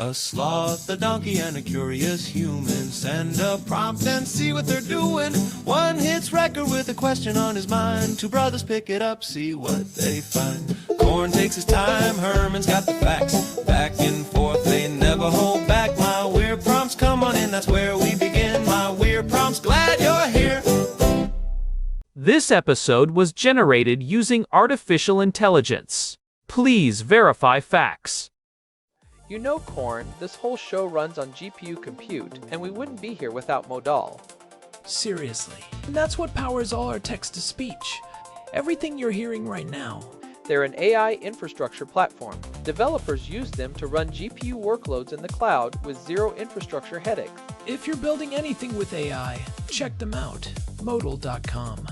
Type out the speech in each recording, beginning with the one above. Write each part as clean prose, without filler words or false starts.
A sloth, a donkey, and a curious human. Send a prompt and see what they're doing. One hits record with a question on his mind. Two brothers pick it up, see what they find. Corn takes his time, Herman's got the facts. Back and forth, they never hold back. My weird prompts, come on in, that's where we begin. My weird prompts, glad you're here. This episode was generated using artificial intelligence. Please verify facts. You know, Corn, this whole show runs on GPU compute, and we wouldn't be here without Modal. Seriously. And that's what powers all our text-to-speech. Everything you're hearing right now. They're an AI infrastructure platform. Developers use them to run GPU workloads in the cloud with zero infrastructure headaches. If you're building anything with AI, check them out. Modal.com.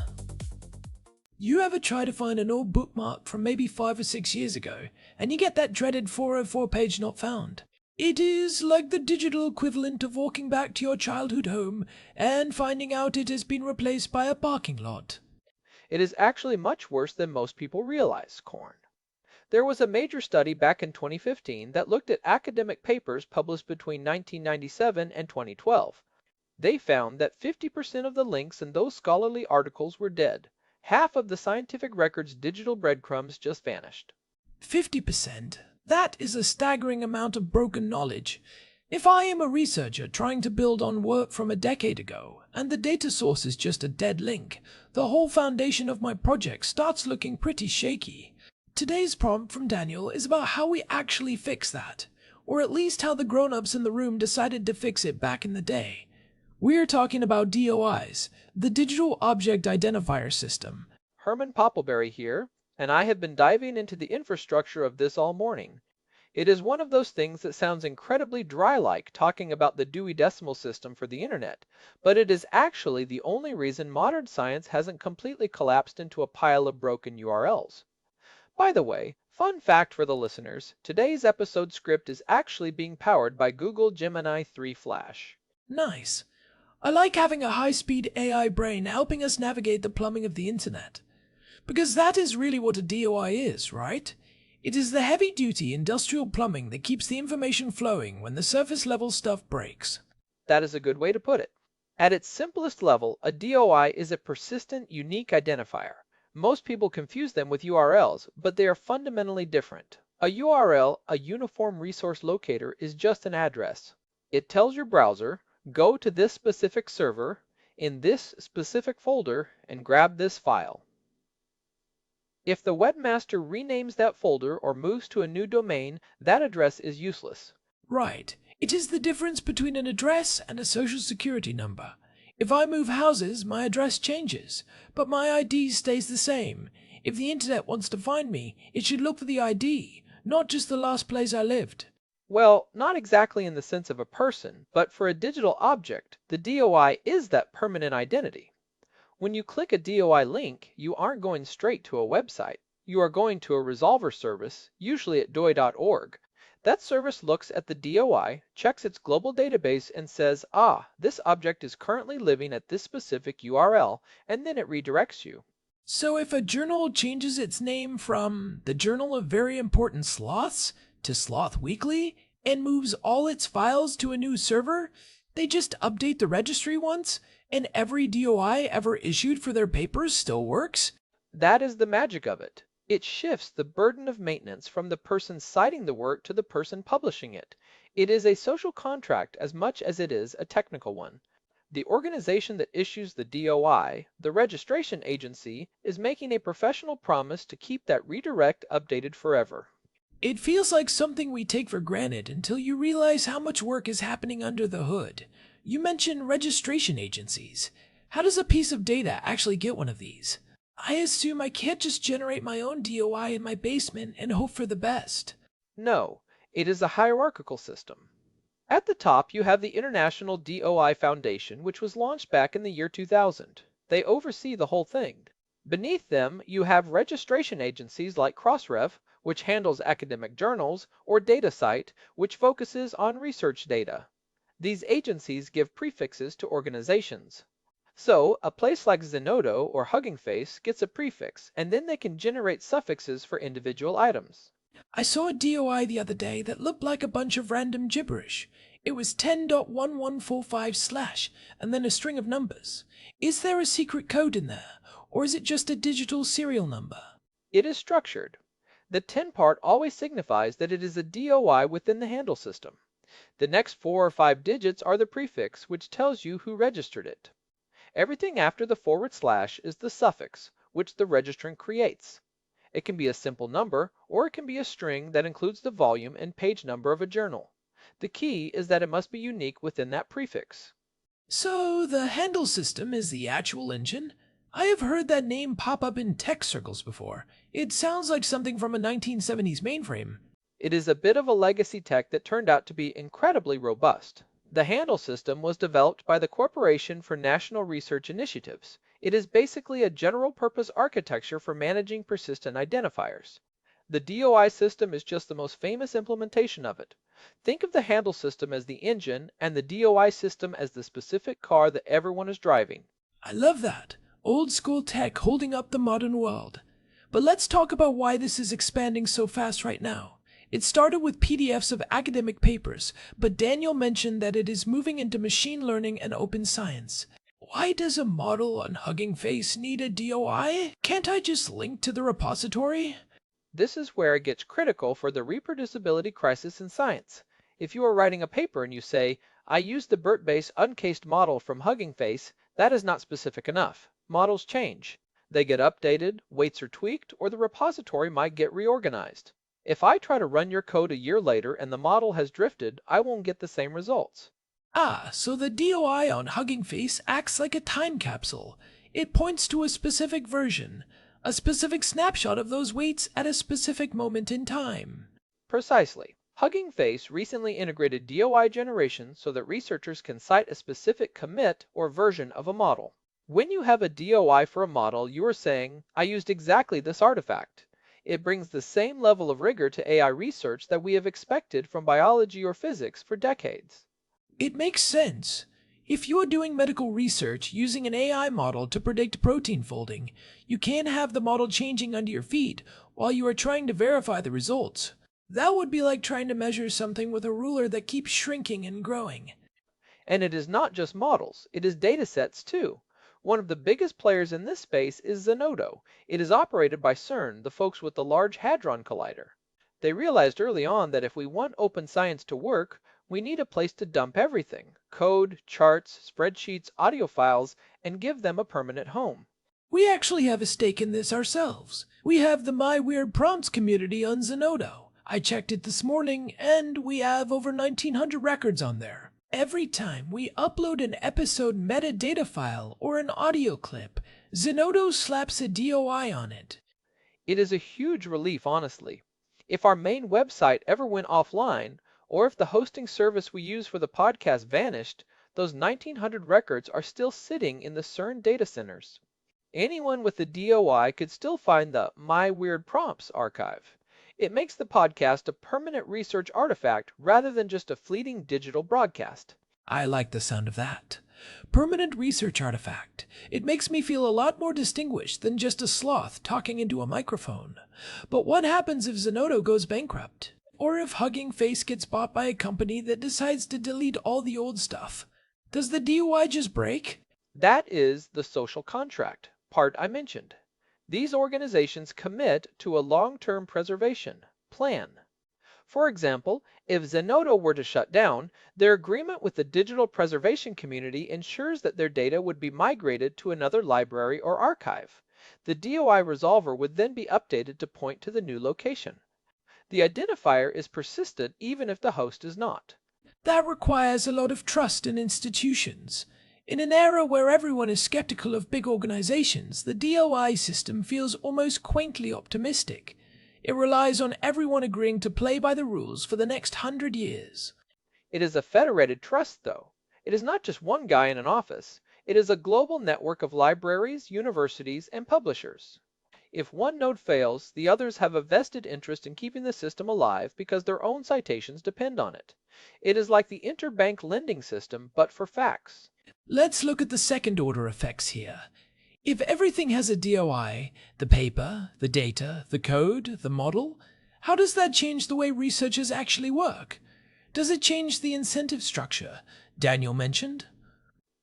You ever try to find an old bookmark from maybe 5 or 6 years ago, and you get that dreaded 404 page not found? It is like the digital equivalent of walking back to your childhood home and finding out it has been replaced by a parking lot. It is actually much worse than most people realize, Corn. There was a major study back in 2015 that looked at academic papers published between 1997 and 2012. They found that 50% of the links in those scholarly articles were dead. Half of the scientific record's digital breadcrumbs just vanished. 50%? That is a staggering amount of broken knowledge. If I am a researcher trying to build on work from a decade ago, and the data source is just a dead link, the whole foundation of my project starts looking pretty shaky. Today's prompt from Daniel is about how we actually fix that, or at least how the grown-ups in the room decided to fix it back in the day. We're talking about DOIs, the Digital Object Identifier system. Herman Poppleberry here, and I have been diving into the infrastructure of this all morning. It is one of those things that sounds incredibly dry-like talking about the Dewey Decimal System for the internet, but it is actually the only reason modern science hasn't completely collapsed into a pile of broken URLs. By the way, fun fact for the listeners, today's episode script is actually being powered by Google Gemini 3 Flash. Nice. I like having a high-speed AI brain helping us navigate the plumbing of the internet. Because that is really what a DOI is, right? It is the heavy-duty industrial plumbing that keeps the information flowing when the surface-level stuff breaks. That is a good way to put it. At its simplest level, a DOI is a persistent, unique identifier. Most people confuse them with URLs, but they are fundamentally different. A URL, a Uniform Resource Locator, is just an address. It tells your browser, go to this specific server, in this specific folder, and grab this file. If the webmaster renames that folder or moves to a new domain, that address is useless. Right. It is the difference between an address and a social security number. If I move houses, my address changes, but my ID stays the same. If the internet wants to find me, it should look for the ID, not just the last place I lived. Well, not exactly in the sense of a person, but for a digital object, the DOI is that permanent identity. When you click a DOI link, you aren't going straight to a website. You are going to a resolver service, usually at DOI.org. That service looks at the DOI, checks its global database, and says, this object is currently living at this specific URL, and then it redirects you. So if a journal changes its name from the Journal of Very Important Sloths to Sloth Weekly and moves all its files to a new server, they just update the registry once, and every DOI ever issued for their papers still works? That is the magic of it. It shifts the burden of maintenance from the person citing the work to the person publishing it. It is a social contract as much as it is a technical one. The organization that issues the DOI, the registration agency, is making a professional promise to keep that redirect updated forever. It feels like something we take for granted until you realize how much work is happening under the hood. You mentioned registration agencies. How does a piece of data actually get one of these? I assume I can't just generate my own DOI in my basement and hope for the best. No, it is a hierarchical system. At the top, you have the International DOI Foundation, which was launched back in the year 2000. They oversee the whole thing. Beneath them, you have registration agencies like Crossref, which handles academic journals, or DataCite, which focuses on research data. These agencies give prefixes to organizations. So, a place like Zenodo or Hugging Face gets a prefix, and then they can generate suffixes for individual items. I saw a DOI the other day that looked like a bunch of random gibberish. It was 10.1145/ and then a string of numbers. Is there a secret code in there, or is it just a digital serial number? It is structured. The 10 part always signifies that it is a DOI within the handle system. The next 4 or 5 digits are the prefix, which tells you who registered it. Everything after the / is the suffix, which the registrant creates. It can be a simple number, or it can be a string that includes the volume and page number of a journal. The key is that it must be unique within that prefix. So the handle system is the actual engine? I have heard that name pop up in tech circles before. It sounds like something from a 1970s mainframe. It is a bit of a legacy tech that turned out to be incredibly robust. The handle system was developed by the Corporation for National Research Initiatives. It is basically a general-purpose architecture for managing persistent identifiers. The DOI system is just the most famous implementation of it. Think of the handle system as the engine and the DOI system as the specific car that everyone is driving. I love that. Old school tech holding up the modern world. But let's talk about why this is expanding so fast right now. It started with PDFs of academic papers, but Daniel mentioned that it is moving into machine learning and open science. Why does a model on Hugging Face need a DOI? Can't I just link to the repository? This is where it gets critical for the reproducibility crisis in science. If you are writing a paper and you say, I used the BERT-based uncased model from Hugging Face, that is not specific enough. Models change. They get updated, weights are tweaked, or the repository might get reorganized. If I try to run your code a year later and the model has drifted, I won't get the same results. Ah, so the DOI on Hugging Face acts like a time capsule. It points to a specific version, a specific snapshot of those weights at a specific moment in time. Precisely. Hugging Face recently integrated DOI generation so that researchers can cite a specific commit or version of a model. When you have a DOI for a model, you are saying, I used exactly this artifact. It brings the same level of rigor to AI research that we have expected from biology or physics for decades. It makes sense. If you are doing medical research using an AI model to predict protein folding, you can't have the model changing under your feet while you are trying to verify the results. That would be like trying to measure something with a ruler that keeps shrinking and growing. And it is not just models, it is datasets too. One of the biggest players in this space is Zenodo. It is operated by CERN, the folks with the Large Hadron Collider. They realized early on that if we want open science to work, we need a place to dump everything, code, charts, spreadsheets, audio files, and give them a permanent home. We actually have a stake in this ourselves. We have the My Weird Prompts community on Zenodo. I checked it this morning, and we have over 1,900 records on there. Every time we upload an episode metadata file or an audio clip, Zenodo slaps a DOI on it. It is a huge relief, honestly. If our main website ever went offline, or if the hosting service we use for the podcast vanished, those 1,900 records are still sitting in the CERN data centers. Anyone with a DOI could still find the My Weird Prompts archive. It makes the podcast a permanent research artifact rather than just a fleeting digital broadcast. I like the sound of that. Permanent research artifact. It makes me feel a lot more distinguished than just a sloth talking into a microphone. But what happens if Zenodo goes bankrupt? Or if Hugging Face gets bought by a company that decides to delete all the old stuff? Does the DOI just break? That is the social contract part I mentioned. These organizations commit to a long-term preservation plan. For example, if Zenodo were to shut down, their agreement with the digital preservation community ensures that their data would be migrated to another library or archive. The DOI resolver would then be updated to point to the new location. The identifier is persistent even if the host is not. That requires a lot of trust in institutions. In an era where everyone is skeptical of big organizations, the DOI system feels almost quaintly optimistic. It relies on everyone agreeing to play by the rules for the next 100 years. It is a federated trust, though. It is not just one guy in an office. It is a global network of libraries, universities, and publishers. If one node fails, the others have a vested interest in keeping the system alive because their own citations depend on it. It is like the interbank lending system, but for facts. Let's look at the second-order effects here. If everything has a DOI, the paper, the data, the code, the model, How does that change the way researchers actually work? Does it change the incentive structure Daniel mentioned?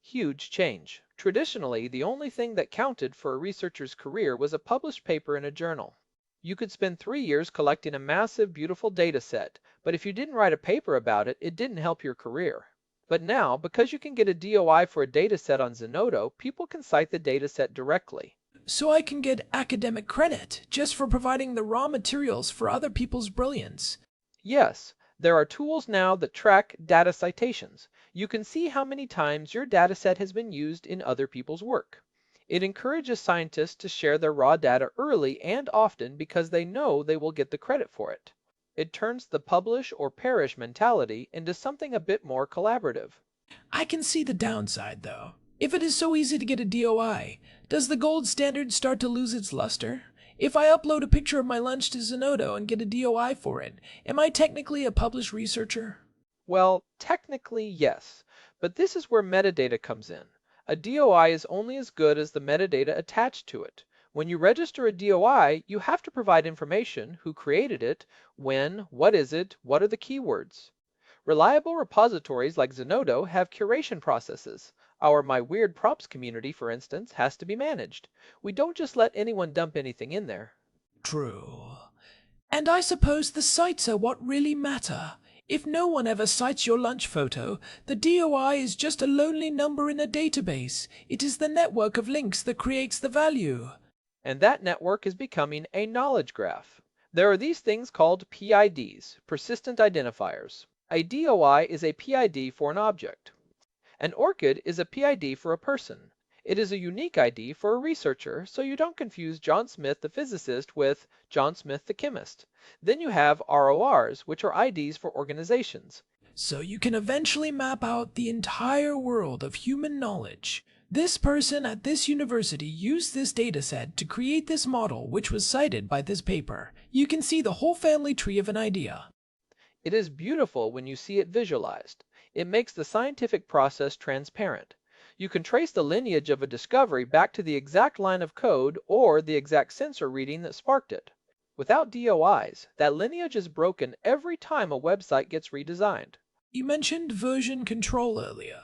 Huge change. Traditionally, the only thing that counted for a researcher's career was a published paper in a journal. You could spend 3 years collecting a massive, beautiful data set, but if you didn't write a paper about it, it didn't help your career. But now, because you can get a DOI for a data set on Zenodo, people can cite the data set directly. So I can get academic credit just for providing the raw materials for other people's brilliance. Yes, there are tools now that track data citations. You can see how many times your data set has been used in other people's work. It encourages scientists to share their raw data early and often because they know they will get the credit for it. It turns the publish or perish mentality into something a bit more collaborative. I can see the downside, though. If it is so easy to get a DOI, does the gold standard start to lose its luster? If I upload a picture of my lunch to Zenodo and get a DOI for it, am I technically a published researcher? Well, technically yes, but this is where metadata comes in. A DOI is only as good as the metadata attached to it. When you register a DOI, you have to provide information: who created it, when, what is it, what are the keywords. Reliable repositories like Zenodo have curation processes. Our My Weird Prompts community, for instance, has to be managed. We don't just let anyone dump anything in there. True. And I suppose the sites are what really matter. If no one ever cites your lunch photo, the DOI is just a lonely number in a database. It is the network of links that creates the value. And that network is becoming a knowledge graph. There are these things called PIDs, persistent identifiers. A DOI is a PID for an object. An ORCID is a PID for a person. It is a unique ID for a researcher, so you don't confuse John Smith the physicist with John Smith the chemist. Then you have RORs, which are IDs for organizations. So you can eventually map out the entire world of human knowledge. This person at this university used this dataset to create this model which was cited by this paper. You can see the whole family tree of an idea. It is beautiful when you see it visualized. It makes the scientific process transparent. You can trace the lineage of a discovery back to the exact line of code or the exact sensor reading that sparked it. Without DOIs, that lineage is broken every time a website gets redesigned. You mentioned version control earlier.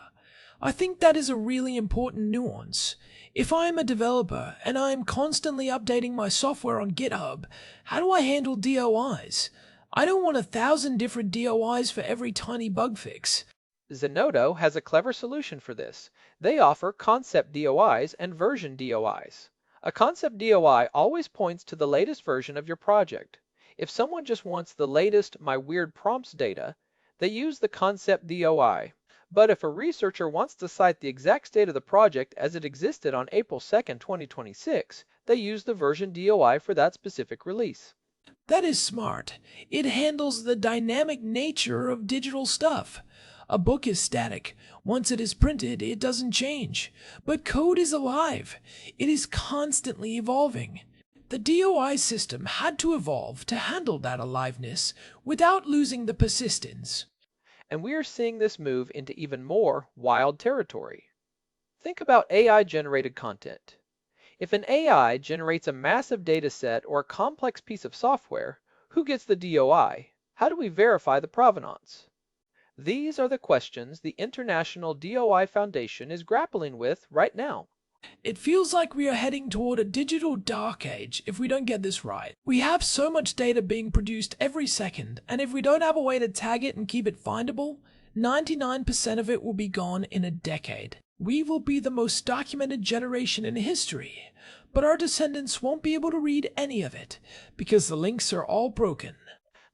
I think that is a really important nuance. If I am a developer and I am constantly updating my software on GitHub, how do I handle DOIs? I don't want 1,000 different DOIs for every tiny bug fix. Zenodo has a clever solution for this. They offer concept DOIs and version DOIs. A concept DOI always points to the latest version of your project. If someone just wants the latest My Weird Prompts data, they use the concept DOI. But if a researcher wants to cite the exact state of the project as it existed on April 2nd, 2026, they use the version DOI for that specific release. That is smart. It handles the dynamic nature of digital stuff. A book is static. Once it is printed, it doesn't change. But code is alive. It is constantly evolving. The DOI system had to evolve to handle that aliveness without losing the persistence. And we are seeing this move into even more wild territory. Think about AI-generated content. If an AI generates a massive data set or a complex piece of software, who gets the DOI? How do we verify the provenance? These are the questions the International DOI Foundation is grappling with right now. It feels like we are heading toward a digital dark age if we don't get this right. We have so much data being produced every second, and if we don't have a way to tag it and keep it findable, 99% of it will be gone in a decade. We will be the most documented generation in history, but our descendants won't be able to read any of it because the links are all broken.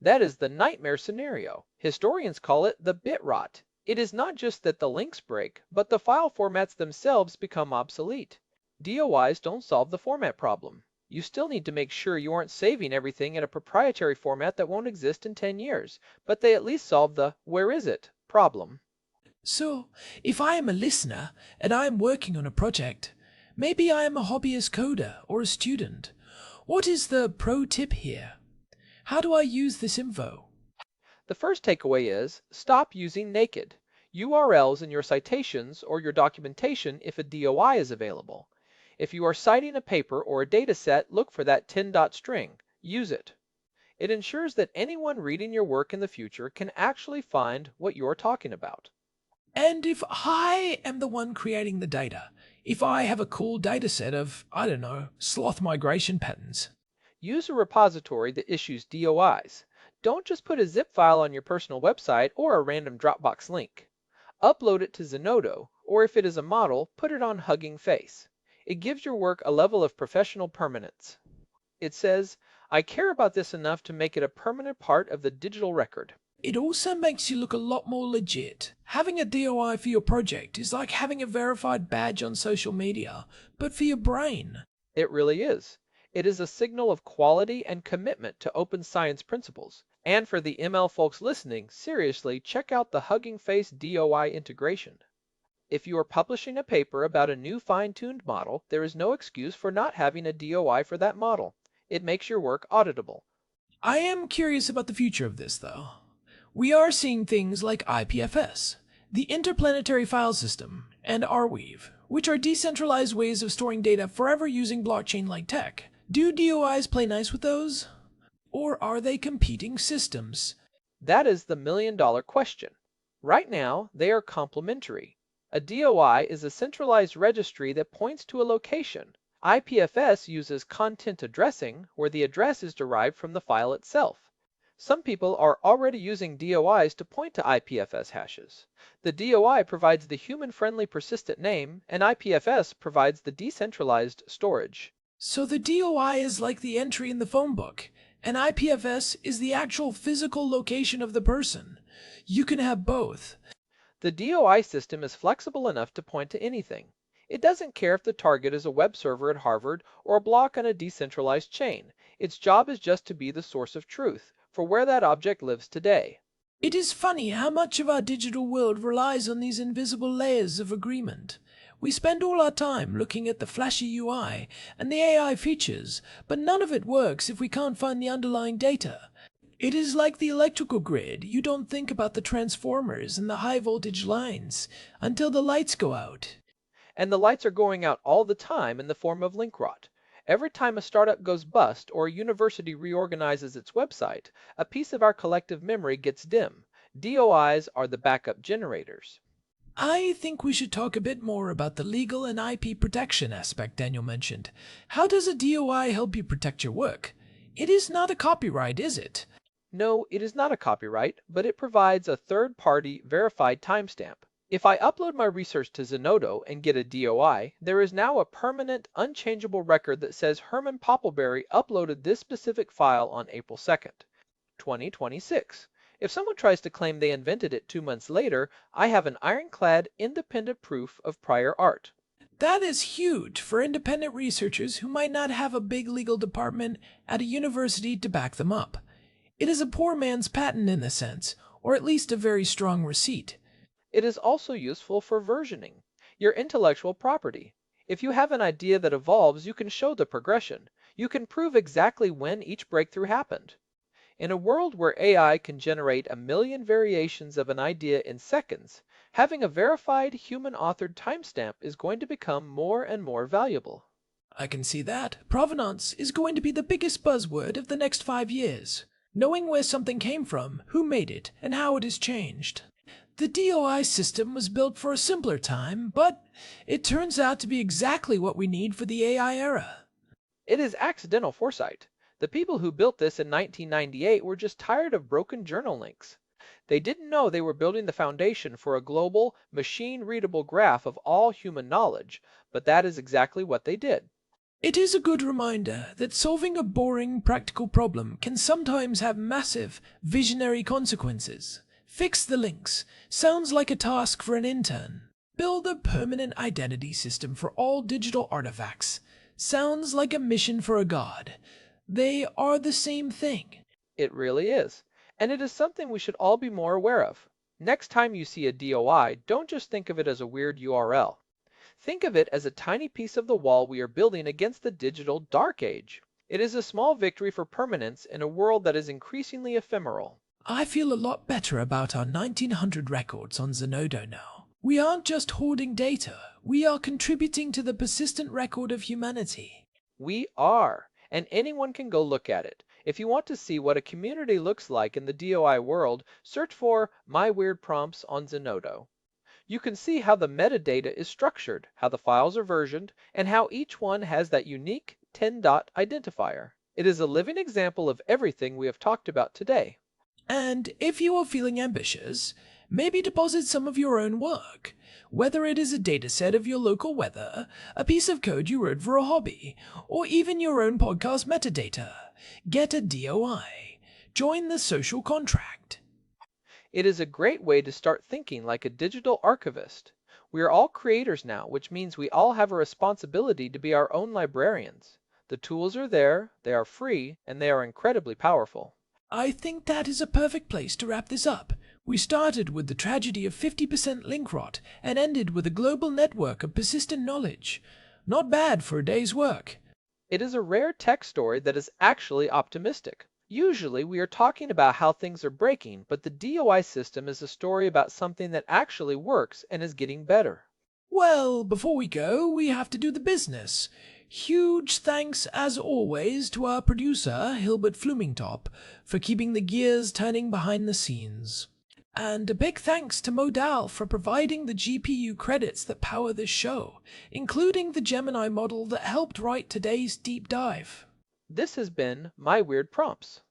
That is the nightmare scenario. Historians call it the bit rot. It is not just that the links break, but the file formats themselves become obsolete. DOIs don't solve the format problem. You still need to make sure you aren't saving everything in a proprietary format that won't exist in 10 years, but they at least solve the "where is it" problem. So, if I am a listener and I am working on a project, maybe I am a hobbyist coder or a student, what is the pro tip here? How do I use this info? The first takeaway is stop using naked URLs in your citations or your documentation if a DOI is available. If you are citing a paper or a data set, look for that 10 dot string. Use it. It ensures that anyone reading your work in the future can actually find what you're talking about. And if I am the one creating the data, if I have a cool data set of, I don't know, sloth migration patterns, Use a repository that issues DOIs. Don't just put a zip file on your personal website or a random Dropbox link. Upload it to Zenodo, or if it is a model, put it on Hugging Face. It gives your work a level of professional permanence. It says, I care about this enough to make it a permanent part of the digital record. it also makes you look a lot more legit. Having a DOI for your project is like having a verified badge on social media, but for your brain. It really is. It is a signal of quality and commitment to open science principles. And for the ML folks listening, seriously, check out the Hugging Face DOI integration. If you are publishing a paper about a new fine-tuned model, there is no excuse for not having a DOI for that model. It makes your work auditable. I am curious about the future of this, though. We are seeing things like IPFS, the Interplanetary File System, and Arweave, which are decentralized ways of storing data forever using blockchain-like tech. Do DOIs play nice with those? Or are they competing systems? That is the million-dollar question. Right now, they are complementary. A DOI is a centralized registry that points to a location. IPFS uses content addressing, where the address is derived from the file itself. Some people are already using DOIs to point to IPFS hashes. The DOI provides the human-friendly persistent name, and IPFS provides the decentralized storage. So the DOI is like the entry in the phone book, and IPFS is the actual physical location of the person. You can have both. The DOI system is flexible enough to point to anything. It doesn't care if the target is a web server at Harvard or a block on a decentralized chain. Its job is just to be the source of truth for where that object lives today. It is funny how much of our digital world relies on these invisible layers of agreement. We spend all our time looking at the flashy UI and the AI features, but none of it works if we can't find the underlying data. It is like the electrical grid. You don't think about the transformers and the high voltage lines until the lights go out. And the lights are going out all the time in the form of link rot. Every time a startup goes bust or a university reorganizes its website, a piece of our collective memory gets dim. DOIs are the backup generators. I think we should talk a bit more about the legal and IP protection aspect Daniel mentioned. How does a DOI help you protect your work? It is not a copyright, is it? No, it is not a copyright, but it provides a third-party verified timestamp. If I upload my research to Zenodo and get a DOI, there is now a permanent, unchangeable record that says Herman Poppleberry uploaded this specific file on April 2nd, 2026. If someone tries to claim they invented it 2 months later, I have an ironclad, independent proof of prior art. That is huge for independent researchers who might not have a big legal department at a university to back them up. It is a poor man's patent in a sense, or at least a very strong receipt. It is also useful for versioning, your intellectual property. If you have an idea that evolves, you can show the progression. You can prove exactly when each breakthrough happened. In a world where AI can generate 1 million variations of an idea in seconds, having a verified human-authored timestamp is going to become more and more valuable. I can see that. Provenance is going to be the biggest buzzword of the next 5 years. Knowing where something came from, who made it, and how it has changed. The DOI system was built for a simpler time, but it turns out to be exactly what we need for the AI era. It is accidental foresight. The people who built this in 1998 were just tired of broken journal links. They didn't know they were building the foundation for a global, machine-readable graph of all human knowledge, but that is exactly what they did. It is a good reminder that solving a boring, practical problem can sometimes have massive, visionary consequences. Fix the links sounds like a task for an intern. Build a permanent identity system for all digital artifacts sounds like a mission for a god. They are the same thing. It really is. And it is something we should all be more aware of. Next time you see a DOI, don't just think of it as a weird URL. Think of it as a tiny piece of the wall we are building against the digital dark age. It is a small victory for permanence in a world that is increasingly ephemeral. I feel a lot better about our 1900 records on Zenodo now. We aren't just hoarding data, we are contributing to the persistent record of humanity. We are, and anyone can go look at it. If you want to see what a community looks like in the DOI world, search for My Weird Prompts on Zenodo. You can see how the metadata is structured, how the files are versioned, and how each one has that unique 10-dot identifier. It is a living example of everything we have talked about today. And if you are feeling ambitious, maybe deposit some of your own work, whether it is a dataset of your local weather, a piece of code you wrote for a hobby, or even your own podcast metadata. Get a DOI. Join the social contract. It is a great way to start thinking like a digital archivist. We are all creators now, which means we all have a responsibility to be our own librarians. The tools are there, they are free, and they are incredibly powerful. I think that is a perfect place to wrap this up. We started with the tragedy of 50% link rot and ended with a global network of persistent knowledge. Not bad for a day's work. It is a rare tech story that is actually optimistic. Usually we are talking about how things are breaking, but the DOI system is a story about something that actually works and is getting better. Well, before we go, we have to do the business. Huge thanks, as always, to our producer, Hilbert Flumingtop, for keeping the gears turning behind the scenes. And a big thanks to Modal for providing the GPU credits that power this show, including the Gemini model that helped write today's deep dive. This has been My Weird Prompts.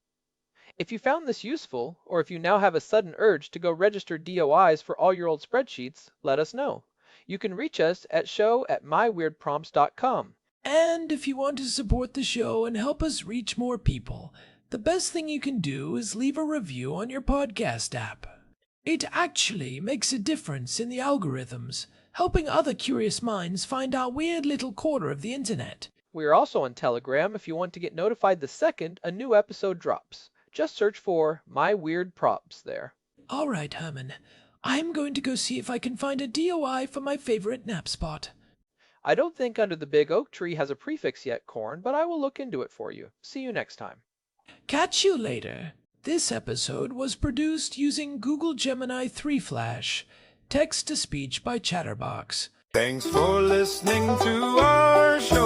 If you found this useful, or if you now have a sudden urge to go register DOIs for all your old spreadsheets, let us know. You can reach us at show@myweirdprompts.com. And if you want to support the show and help us reach more people, the best thing you can do is leave a review on your podcast app. It actually makes a difference in the algorithms, helping other curious minds find our weird little corner of the internet. We are also on Telegram if you want to get notified the second a new episode drops. Just search for My Weird Prompts there. All right, Herman. I'm going to go see if I can find a DOI for my favorite nap spot. I don't think Under the Big Oak Tree has a prefix yet, Corn, but I will look into it for you. See you next time. Catch you later. This episode was produced using Google Gemini 3 Flash, text-to-speech by Chatterbox. Thanks for listening to our show.